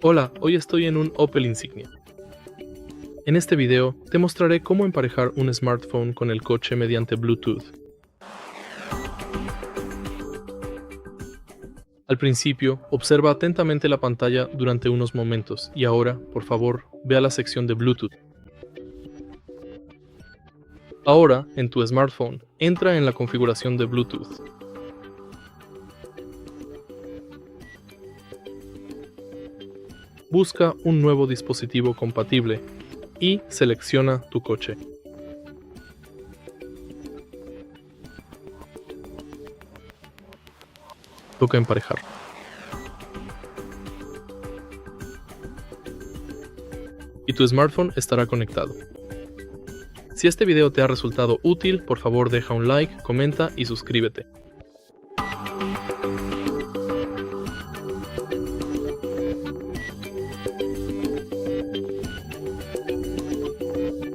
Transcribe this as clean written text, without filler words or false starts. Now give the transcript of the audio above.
Hola, hoy estoy en un Opel Insignia. En este video te mostraré cómo emparejar un smartphone con el coche mediante Bluetooth. Al principio, observa atentamente la pantalla durante unos momentos y ahora, por favor, ve a la sección de Bluetooth. Ahora, en tu smartphone, entra en la configuración de Bluetooth. Busca un nuevo dispositivo compatible y selecciona tu coche. Toca emparejar. Y tu smartphone estará conectado. Si este video te ha resultado útil, por favor deja un like, comenta y suscríbete.